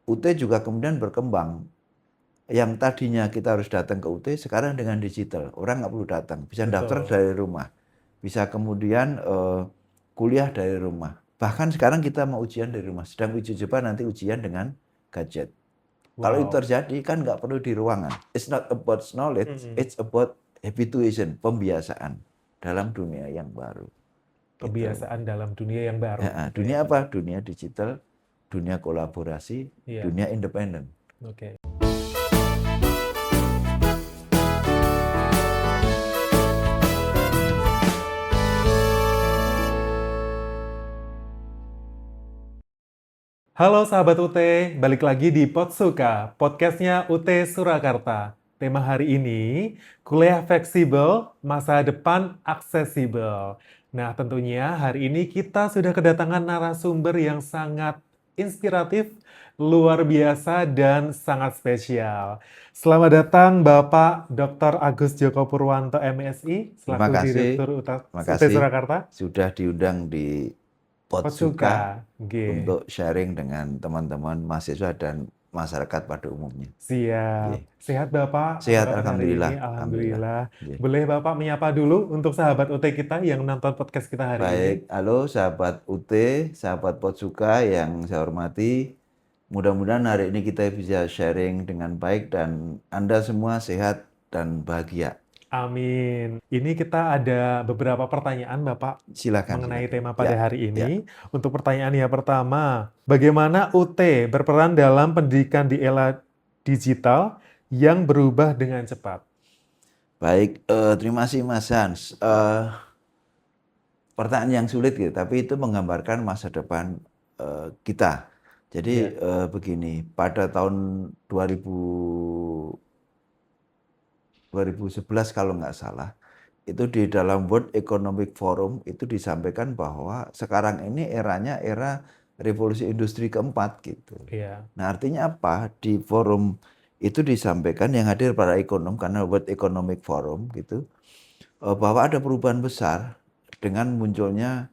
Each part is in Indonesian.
UT juga kemudian berkembang. Yang tadinya kita harus datang ke UT, sekarang dengan digital. Orang nggak perlu datang, bisa daftar Betul. dari rumah. Bisa kemudian kuliah dari rumah. Bahkan sekarang kita mau ujian dari rumah. Sedang uji coba nanti ujian dengan gadget. Kalau itu Wow. terjadi kan nggak perlu di ruangan. It's not about knowledge, it's about habituation, pembiasaan dalam dunia yang baru. Gitu. Kebiasaan dalam dunia yang baru. Ya, Gitu ya. dunia apa? Dunia digital, dunia kolaborasi, Iya. dunia independen. Oke. Halo sahabat UT, balik lagi di Potsuka, podcastnya UT Surakarta. Tema hari ini, kuliah fleksibel, masa depan aksesibel. Nah tentunya hari ini kita sudah kedatangan narasumber yang sangat inspiratif, luar biasa, dan sangat spesial. Selamat datang Bapak Dr. Agus Joko Purwanto MSI, Terima selaku kasih, Direktur terima UT kasih Surakarta. sudah diundang di Potsuka Potsuka, G. untuk sharing dengan teman-teman mahasiswa dan masyarakat pada umumnya. Siap. Ye. Sehat Bapak, apa Sehat, kabar hari ini? alhamdulillah, alhamdulillah. Alhamdulillah. Ye. Boleh Bapak menyapa dulu untuk sahabat UT kita yang nonton podcast kita hari ini? Baik, halo sahabat UT, sahabat Potsuka yang saya hormati. Mudah-mudahan hari ini kita bisa sharing dengan baik dan Anda semua sehat dan bahagia. Amin. Ini kita ada beberapa pertanyaan Bapak Silakan, mengenai silakan. tema pada hari Ya. ini. Untuk pertanyaan yang pertama, bagaimana UT berperan dalam pendidikan di era digital yang berubah dengan cepat? Baik, terima kasih Mas Hans. Pertanyaan yang sulit gitu, tapi itu menggambarkan masa depan kita. Jadi Iya. begini, pada tahun 2011 kalau nggak salah, itu di dalam World Economic Forum itu disampaikan bahwa sekarang ini eranya era revolusi industri keempat gitu. Iya. Nah artinya apa? Di forum itu disampaikan yang hadir para ekonom karena World Economic Forum gitu, bahwa ada perubahan besar dengan munculnya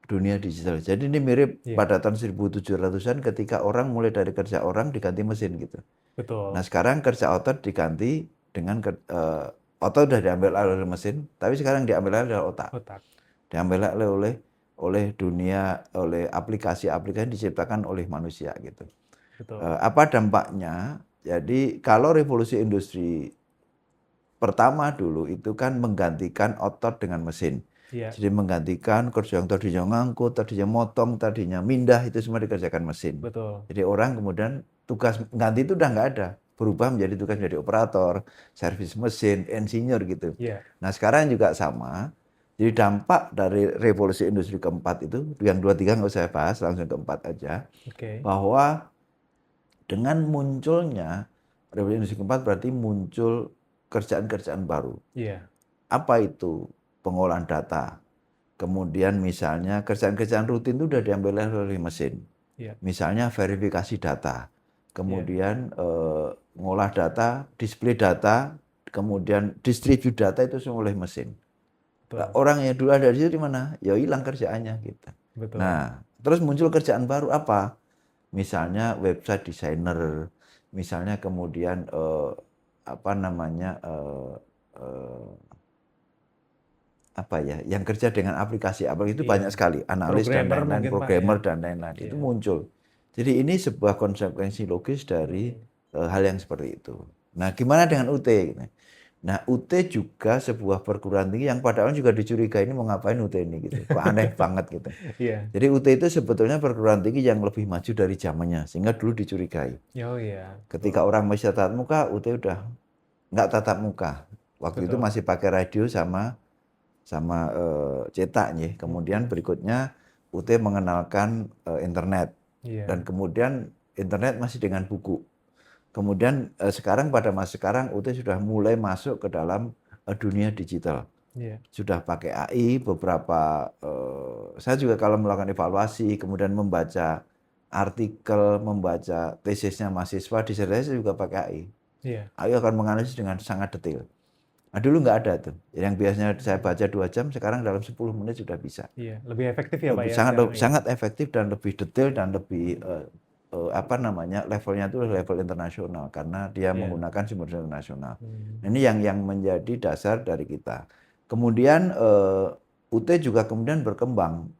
dunia digital. Jadi ini mirip Iya. pada tahun 1700-an ketika orang mulai dari kerja orang diganti mesin gitu. Nah Betul. sekarang kerja otot diganti dengan otot udah diambil alih oleh mesin, tapi sekarang diambil alih oleh otak. Otak. Diambil alih oleh dunia, oleh aplikasi-aplikasi diciptakan oleh manusia gitu. Betul. Apa dampaknya? Jadi kalau revolusi industri pertama dulu itu kan menggantikan otot dengan mesin. Iya. Jadi menggantikan kerja yang tadinya ngangkut, tadinya motong, tadinya mindah, itu semua dikerjakan mesin. Betul. Jadi orang kemudian tugas ganti itu udah nggak ada. Berubah menjadi tugas menjadi operator, servis mesin, insinyur gitu. Iya. Nah sekarang juga sama. Jadi dampak dari revolusi industri keempat itu, yang 2, 3 nggak usah bahas, langsung keempat aja. Oke. Bahwa dengan munculnya revolusi industri keempat berarti muncul kerjaan-kerjaan baru. Iya. Apa itu? Pengolahan data. Kemudian misalnya kerjaan-kerjaan rutin itu sudah diambil oleh mesin. Iya. Misalnya verifikasi data. Iya. Kemudian ngolah data, display data, kemudian distribute data itu semua oleh mesin. Betul. Orang yang dulu ada di situ di mana? Ya hilang kerjaannya gitu. Betul. Nah, terus muncul kerjaan baru apa? Misalnya website designer, misalnya kemudian apa namanya apa ya, yang kerja dengan aplikasi itu Iya. banyak sekali, analis dan Programmer lain-lain, mungkin Pak ya. programmer dan lain-lain itu Iya. muncul. Jadi ini sebuah konsekuensi logis dari hal yang seperti itu. Nah, gimana dengan UT? Nah, UT juga sebuah perguruan tinggi yang pada awalnya juga dicurigai ini mau ngapain UT ini gitu. Kok aneh banget gitu. Iya. Jadi UT itu sebetulnya perguruan tinggi yang lebih maju dari zamannya, sehingga dulu dicurigai. Oh iya. Ketika orang masih tatap muka, UT udah nggak tatap muka. Waktu itu Betul. masih pakai radio sama cetak nih. Kemudian berikutnya UT mengenalkan internet. Iya. Dan kemudian internet masih dengan buku. Kemudian sekarang pada masa sekarang UT sudah mulai masuk ke dalam dunia digital. Iya. Sudah pakai AI beberapa, saya juga kalau melakukan evaluasi, kemudian membaca artikel, membaca tesisnya mahasiswa, disertasi juga pakai AI. Iya. AI akan menganalisis dengan sangat detail. Nah dulu nggak ada tuh. Yang biasanya saya baca 2 jam, sekarang dalam 10 menit sudah bisa. Iya. Lebih efektif ya Pak ya Sangat sekarang ya. sangat efektif dan lebih detail dan lebih levelnya itu level internasional karena dia Iya. menggunakan sumber daya nasional. Hmm. Nah, ini yang menjadi dasar dari kita. Kemudian UT juga kemudian berkembang.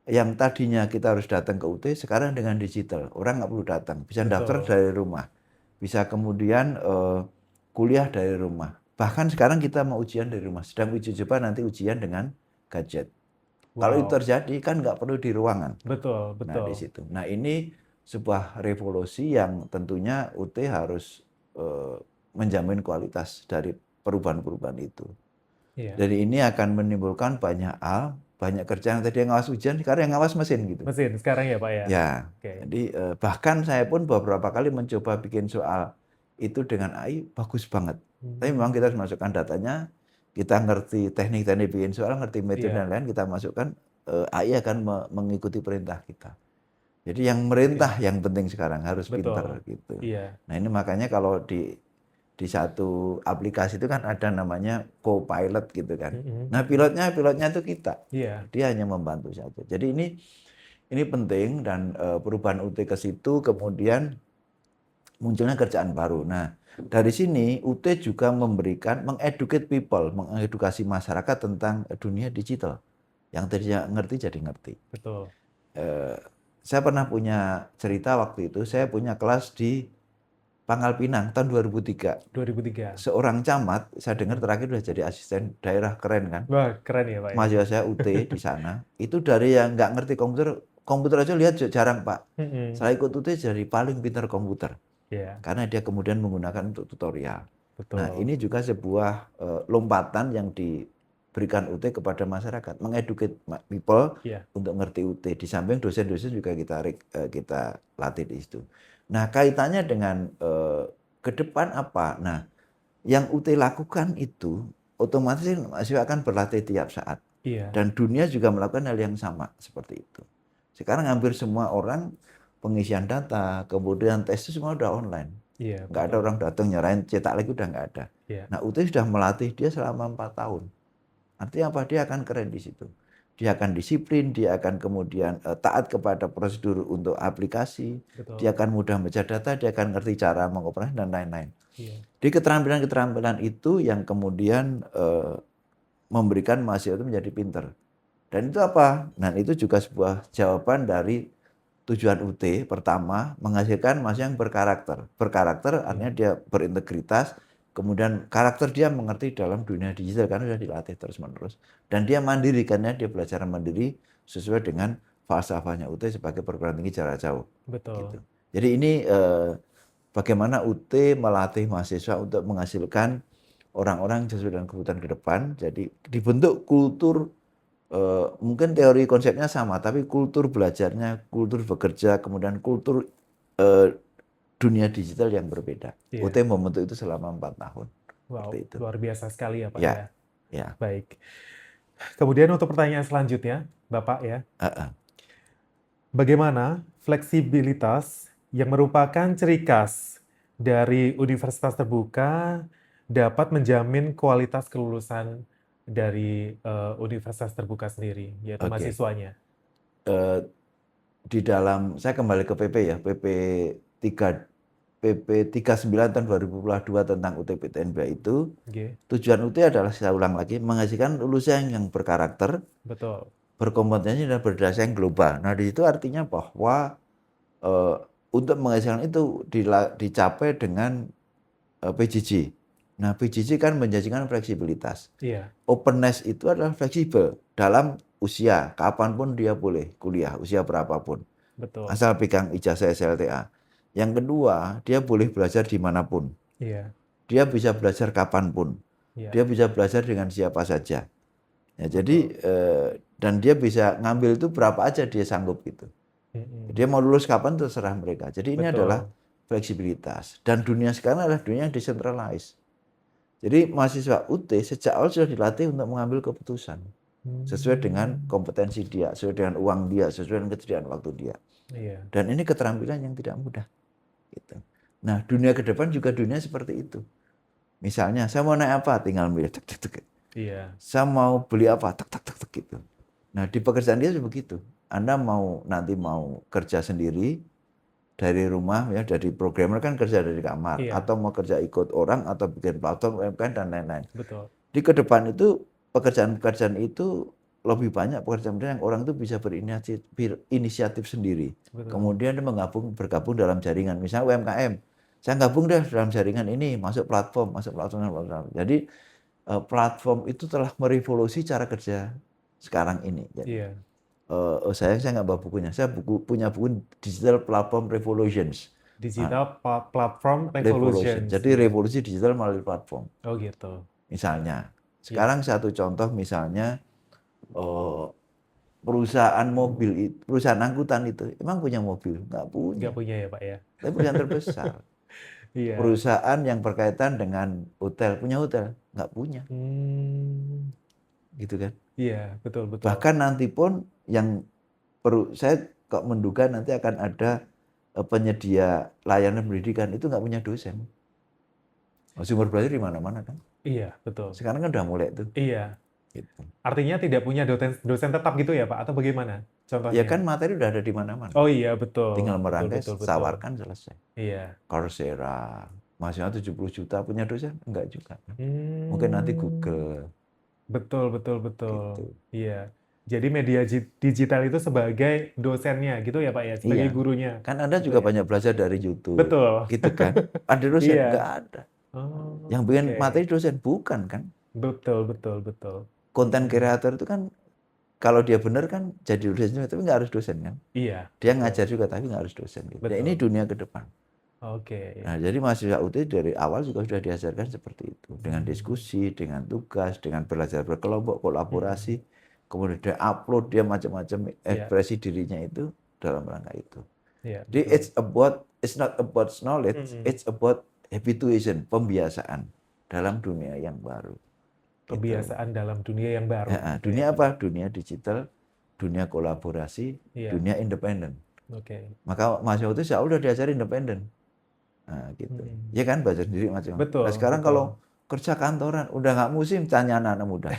Yang tadinya kita harus datang ke UT, sekarang dengan digital, orang nggak perlu datang, bisa daftar Betul. dari rumah, bisa kemudian kuliah dari rumah. Bahkan sekarang kita mau ujian dari rumah, sedang uji coba nanti ujian dengan gadget. Kalau itu Wow. terjadi kan nggak perlu di ruangan. Betul, Nah di betul. situ. Nah ini sebuah revolusi yang tentunya UT harus menjamin kualitas dari perubahan-perubahan itu. Iya. Jadi ini akan menimbulkan banyak hal, banyak kerjaan. Tadi yang ngawas ujian, sekarang yang ngawas mesin gitu. Mesin sekarang ya Pak ya? Ya, Oke. jadi bahkan saya pun beberapa kali mencoba bikin soal itu dengan AI, bagus banget. Tapi memang kita harus masukkan datanya, kita ngerti teknik-teknik bikin soal, ngerti metode dan Iya. lain, kita masukkan, AI akan mengikuti perintah kita. Jadi yang merintah Oke. yang penting sekarang harus pinter Betul. gitu. Iya. Nah ini makanya kalau di satu aplikasi itu kan ada namanya co-pilot gitu kan. Mm-mm, Nah mm-mm. pilotnya itu kita. Iya. Dia hanya membantu saja. Jadi ini penting dan perubahan UT ke situ kemudian munculnya kerjaan baru. Nah dari sini UT juga mengeducate people, mengedukasi masyarakat tentang dunia digital. Yang tadinya ngerti jadi ngerti. Betul. Saya pernah punya cerita waktu itu, saya punya kelas di Pangkal Pinang tahun 2003. 2003. Seorang camat, saya dengar terakhir udah jadi asisten daerah, keren kan. Wah, keren ya Pak ya? Mahasiswa saya UT di sana, itu dari yang nggak ngerti komputer aja lihat jarang Pak. Mm-mm. Saya ikut UT jadi paling pintar komputer. Iya. Karena dia kemudian menggunakan untuk tutorial. Nah Betul. ini juga sebuah lompatan yang diberikan UT kepada masyarakat. Mengeducate people Iya. untuk ngerti UT. Di samping dosen-dosen juga kita latih di situ. Nah kaitannya dengan ke depan apa? Nah yang UT lakukan itu otomatis mahasiswa akan berlatih tiap saat. Iya. Dan dunia juga melakukan hal yang sama seperti itu. Sekarang hampir semua orang pengisian data, kemudian tes itu semua udah online. Iya, Nggak ada betul. orang datang nyerahin cetak lagi udah nggak ada. Iya. Nah UT sudah melatih dia selama 4 tahun. Artinya apa? Dia akan keren di situ. Dia akan disiplin, dia akan kemudian taat kepada prosedur untuk aplikasi, dia Betul. akan mudah membaca data, dia akan ngerti cara mengoperasi dan lain-lain. Iya. Di keterampilan-keterampilan itu yang kemudian memberikan mahasiswa itu menjadi pinter. Dan itu apa? Nah itu juga sebuah jawaban dari tujuan UT. Pertama, menghasilkan mahasiswa yang berkarakter. Berkarakter artinya dia berintegritas, kemudian karakter dia mengerti dalam dunia digital karena sudah dilatih terus-menerus. Dan dia mandiri karena dia belajar mandiri sesuai dengan falsafahnya UT sebagai perguruan tinggi jarak jauh. Betul. Gitu. Jadi ini bagaimana UT melatih mahasiswa untuk menghasilkan orang-orang sesuai dengan kebutuhan ke depan. Jadi dibentuk kultur, mungkin teori konsepnya sama, tapi kultur belajarnya, kultur bekerja, kemudian kultur dunia digital yang berbeda. Iya. UT membentuk itu selama 4 tahun. Wow, Seperti itu. luar biasa sekali ya Pak Ya, ya. ya. Baik. Kemudian untuk pertanyaan selanjutnya, Bapak ya. Bagaimana fleksibilitas yang merupakan ciri khas dari universitas terbuka dapat menjamin kualitas kelulusan dari universitas terbuka sendiri, yaitu Oke. mahasiswanya? Di dalam, saya kembali ke PP ya, PP 39 tahun 2022 tentang UTBTNB itu, Oke. tujuan UT adalah, saya ulang lagi, menghasilkan lulusan yang berkarakter, Betul. berkompetensi dan berdasar yang global. Nah di situ artinya bahwa untuk menghasilkan itu dicapai dengan PJJ. Nah PJJ kan menjanjikan fleksibilitas. Iya. Openness itu adalah fleksibel dalam usia, kapanpun dia boleh kuliah, usia berapapun. Betul. Asal pegang ijazah SLTA. Yang kedua, dia boleh belajar dimanapun. Iya. Dia bisa belajar kapanpun. Iya. Dia bisa belajar dengan siapa saja. Ya, jadi dan dia bisa ngambil itu berapa aja dia sanggup gitu. Dia mau lulus kapan terserah mereka. Jadi ini Betul. adalah fleksibilitas. Dan dunia sekarang adalah dunia yang decentralized. Jadi mahasiswa UT sejak awal sudah dilatih untuk mengambil keputusan sesuai dengan kompetensi dia, sesuai dengan uang dia, sesuai dengan ketersediaan waktu dia. Iya. Dan ini keterampilan yang tidak mudah. Gitu. Nah dunia ke depan juga dunia seperti itu. Misalnya saya mau naik apa, tinggal milih tek tek tek. Iya. Saya mau beli apa, tek tek tek tek gitu. Nah di pekerjaan dia begitu. Anda nanti mau kerja sendiri, dari rumah ya, dari programmer kan kerja dari kamar Iya, atau mau kerja ikut orang atau bikin platform UMKM dan lain-lain. betul. Di ke depan itu pekerjaan-pekerjaan itu lebih banyak pekerjaan yang orang itu bisa berinisiatif sendiri. Betul. Kemudian dia bergabung dalam jaringan. Misalnya UMKM, saya gabung deh dalam jaringan ini, masuk platform. Jadi platform itu telah merevolusi cara kerja sekarang ini. Jadi, Iya, saya nggak bawa bukunya. Saya punya buku Digital Platform Revolutions. digital platform Revolution. revolutions. Jadi Iya. revolusi digital melalui platform. Oh gitu. Misalnya, Iya. sekarang satu contoh misalnya perusahaan mobil, perusahaan angkutan itu emang punya mobil? Nggak Nggak punya. punya ya Pak ya? Tapi perusahaan terbesar. Iya. Perusahaan yang berkaitan dengan hotel, punya hotel? Nggak punya. Hmm, Gitu kan. iya, betul betul. Bahkan nanti pun yang saya kok menduga nanti akan ada penyedia layanan pendidikan itu nggak punya dosen. Sumber belajar di mana-mana kan. Iya, betul. Sekarang kan udah mulai tuh. Iya. Gitu. Artinya tidak punya dosen tetap gitu ya Pak? Atau bagaimana Ya contohnya? kan materi udah ada di mana-mana. Oh iya, betul. Tinggal Betul, merangkai, betul, betul. sawarkan, selesai. Iya. Coursera, mahasiswa 70 juta punya dosen? Enggak juga. Mungkin nanti Hmm, Google. betul, betul, betul. Gitu. Iya. Jadi media digital itu sebagai dosennya gitu ya Pak ya? Sebagai Iya. gurunya. Kan Anda Gitu juga ya? banyak belajar dari YouTube. Betul. Gitu kan. Ada dosen? Iya. Enggak ada. Oh, Yang bikin oke. materi dosen? Bukan kan. Betul, betul, betul. Konten kreator itu kan kalau dia benar kan jadi dosen juga, tapi nggak harus dosen kan. Iya, Dia betul. ngajar juga tapi nggak harus dosen. Gitu. Ya, ini Betul. dunia ke depan. Oke. Nah, jadi mahasiswa UT dari awal juga sudah diajarkan seperti itu. Dengan Hmm. diskusi, dengan tugas, dengan belajar berkelompok, kolaborasi. Kemudian dia upload, dia macam-macam ekspresi dirinya itu dalam rangka itu. Iya, Jadi betul. it's not about knowledge, Mm-mm. it's about habituation, pembiasaan dalam dunia yang baru. Gitu. Kebiasaan dalam dunia yang baru. Ya, gitu dunia ya, Pak. apa? Dunia digital, dunia kolaborasi, Iya. dunia independen. Oke. Maka mahasiswa itu saya udah diajari independen. Nah, gitu. Hmm. Ya kan, belajar sendiri macam-macam. Betul, Nah, sekarang betul. kalau kerja kantoran, udah nggak musim, tanya anak-anak muda.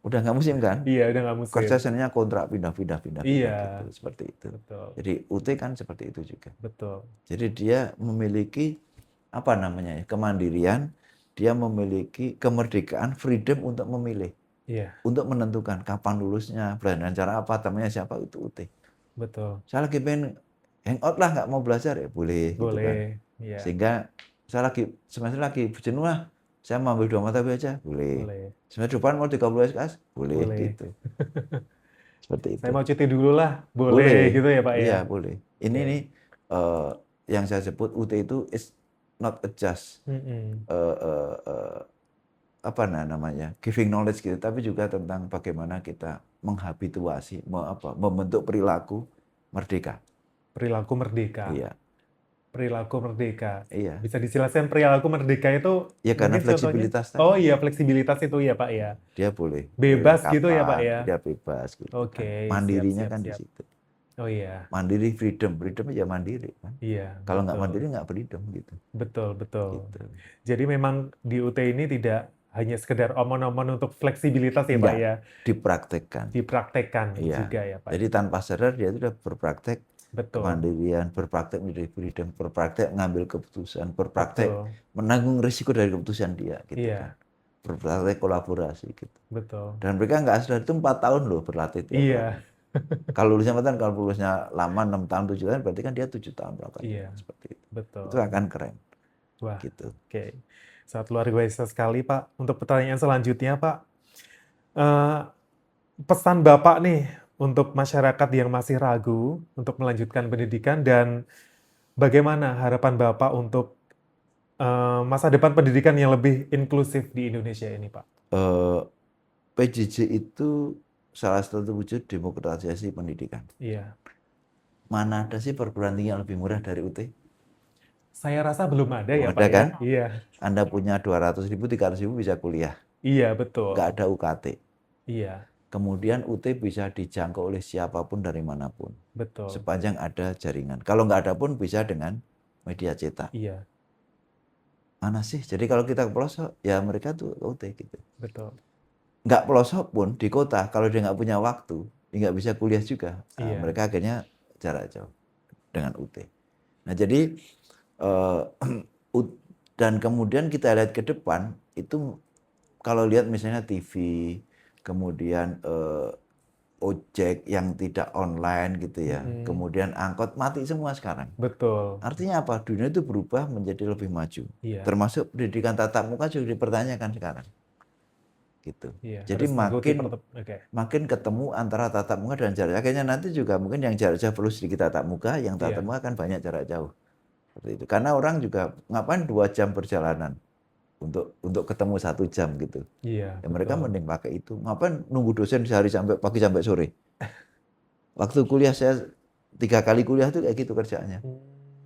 Udah nggak musim kan? Iya, udah nggak musim. Kerja senangnya kontrak pindah-pindah Iya. gitu, seperti itu. Betul, Jadi UT kan seperti itu juga. betul. Jadi dia memiliki apa namanya ya, kemandirian, dia memiliki kemerdekaan, freedom untuk memilih, Iya, untuk menentukan kapan lulusnya, belajar cara apa, temannya siapa, itu UT. betul. Saya lagi pengen hangout lah, nggak mau belajar ya boleh, gitu kan. Boleh. Iya, Sehingga saya lagi semester lagi jenuh lah, saya mau ambil 2 mata aja, boleh. boleh. Semester depan mau 30 SKS, boleh, Boleh. gitu. Seperti itu. Saya mau cuti dulu lah. Boleh gitu ya, Pak ya? Iya, boleh. Ini Oke. nih yang saya sebut UT itu is not a just Mm-mm. apa namanya giving knowledge gitu, tapi juga tentang bagaimana kita menghabituasi, membentuk perilaku merdeka. Perilaku merdeka. Iya, Perilaku merdeka. iya. Bisa dijelaskan perilaku merdeka itu Ya karena mungkin contohnya? fleksibilitas tadi. Oh iya, fleksibilitas itu ya, Pak ya. Dia boleh Bebas kapan, gitu ya, Pak ya? dia bebas gitu Oke, kan. Mandirinya siap, kan siap. di situ. Oh iya. Mandiri freedom ya mandiri kan. Iya, Kalau nggak betul. mandiri nggak freedom gitu. Betul, betul. Gitu. Jadi memang di UT ini tidak hanya sekedar omon-omon untuk fleksibilitas ya, Pak Enggak, ya. dipraktekkan. Dipraktekkan Iya. juga ya, Pak. Jadi tanpa sadar dia itu sudah berpraktek Betul. kemandirian, berpraktek menjadi freedom, berpraktek mengambil keputusan, berpraktek Betul. menanggung risiko dari keputusan dia gitu Iya. kan. Berpraktek kolaborasi gitu. Betul. Dan mereka nggak sadar itu 4 tahun loh berlatih tiap Iya. hari. Kalau lulusnya 4 tahun, kalau lulusnya lama 6 tahun, 7 tahun, berarti kan dia 7 tahun melakukan Iya. seperti itu. Betul. Itu akan keren. Wah, Gitu. oke. Sangat luar biasa sekali, Pak. Untuk pertanyaan selanjutnya, Pak. Pesan Bapak nih untuk masyarakat yang masih ragu untuk melanjutkan pendidikan dan bagaimana harapan Bapak untuk masa depan pendidikan yang lebih inklusif di Indonesia ini, Pak? PJJ itu salah satu wujud demokratisasi pendidikan. Iya. Mana ada sih perguruan tinggi yang lebih murah dari UT? Saya rasa belum ada ya, Belum Pak ada ya? kan? Iya. Anda punya 200.000, 300.000 bisa kuliah. Iya, betul. Nggak ada UKT. Iya, Kemudian UT bisa dijangkau oleh siapapun dari manapun. betul. Sepanjang ada jaringan. Kalau nggak ada pun bisa dengan media cetak. Iya, Mana sih? Jadi kalau kita ke pelosok, ya mereka tuh UT gitu. betul. Nggak pelosok pun di kota, kalau dia nggak punya waktu, dia nggak bisa kuliah juga. Nah, Iya. mereka akhirnya jarak jauh dengan UT. Nah, jadi eh, dan kemudian kita lihat ke depan itu kalau lihat misalnya TV, kemudian ojek yang tidak online gitu ya, kemudian angkot mati semua sekarang. Betul. Artinya apa? Dunia itu berubah menjadi lebih maju. Iya, Termasuk pendidikan tatap muka juga dipertanyakan sekarang. Gitu. iya. Jadi Harus mengikuti Oke. makin ketemu antara tatap muka dan jarak jauh. Akhirnya nanti juga mungkin yang jarak jauh perlu sedikit tatap muka, yang tatap Iya, muka kan banyak jarak jauh. Seperti itu. Karena orang juga ngapain 2 jam perjalanan untuk ketemu 1 jam gitu. iya, Ya mereka betul. mending pakai itu. Ngapain nunggu dosen sehari sampai pagi sampai sore. Waktu kuliah saya 3 kali kuliah tuh kayak gitu kerjaannya. Hmm,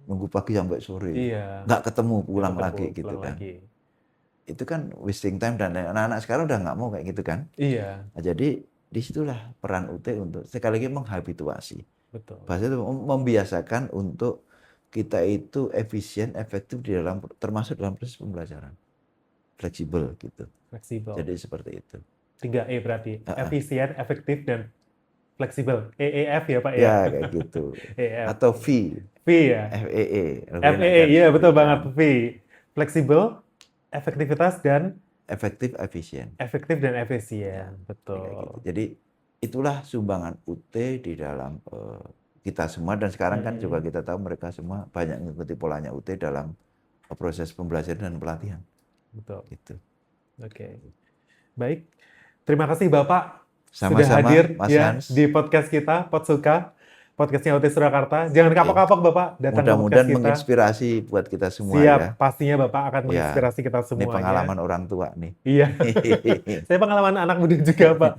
Nunggu pagi sampai sore. Iya, Nggak ketemu nggak pulang ketemu lagi gitu pulang kan. lagi. Itu kan wasting time dan anak-anak sekarang udah nggak mau kayak gitu kan. Iya, Nah, jadi disitulah peran UT untuk sekali lagi menghabituasi. betul. Bahasa itu membiasakan untuk kita itu efisien, efektif di dalam termasuk dalam proses pembelajaran. Fleksibel gitu. Fleksibel. Jadi seperti itu. 3E berarti. Heeh. Efisien, efektif, dan fleksibel. EEF ya Pak ya? Ya kayak gitu. EF. Atau V, V ya? FEE, lebih enak FEE, kan iya V betul banget. kan. V. Fleksibel, efektivitas, dan Efektif, efisien. efektif dan Ya, efisien. kayak gitu. Betul. Jadi itulah sumbangan UT di dalam kita semua dan sekarang kan juga kita tahu mereka semua banyak mengikuti polanya UT dalam proses pembelajaran dan pelatihan. Betul. Gitu. Oke. Baik. Terima kasih Bapak sudah Sama-sama, hadir Mas ya Hans. di podcast kita, Potsuka, podcastnya UT Surakarta. Jangan kapok-kapok Bapak datang ke podcast Mudah-mudahan kita. menginspirasi buat kita semua Siap, ya. pastinya Bapak akan Ya, menginspirasi kita ini semuanya. pengalaman orang tua nih. Iya, saya pengalaman anak muda juga Pak.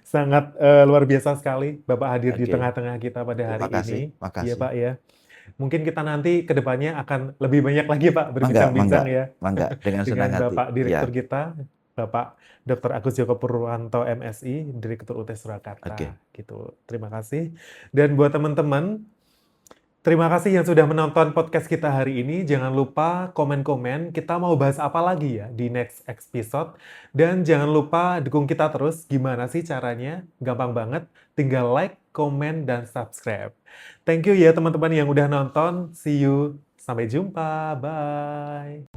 Sangat luar biasa sekali Bapak hadir di Oke. tengah-tengah kita pada hari Terima kasih, ini. Iya makasih. Pak ya. Mungkin kita nanti ke depannya akan lebih banyak lagi Pak Mangga, berbincang-bincang ya mangga, dengan senang dengan hati. Bapak Direktur Ya, kita, Bapak Dr. Agus Joko Purwanto MSI, Direktur UT Surakarta. oke. Gitu. Terima kasih. Dan buat teman-teman, terima kasih yang sudah menonton podcast kita hari ini. Jangan lupa komen-komen kita mau bahas apa lagi ya di next episode. Dan jangan lupa dukung kita terus. Gimana sih caranya? Gampang banget. Tinggal like, komen, dan subscribe. Thank you ya teman-teman yang udah nonton. See you. Sampai jumpa. Bye.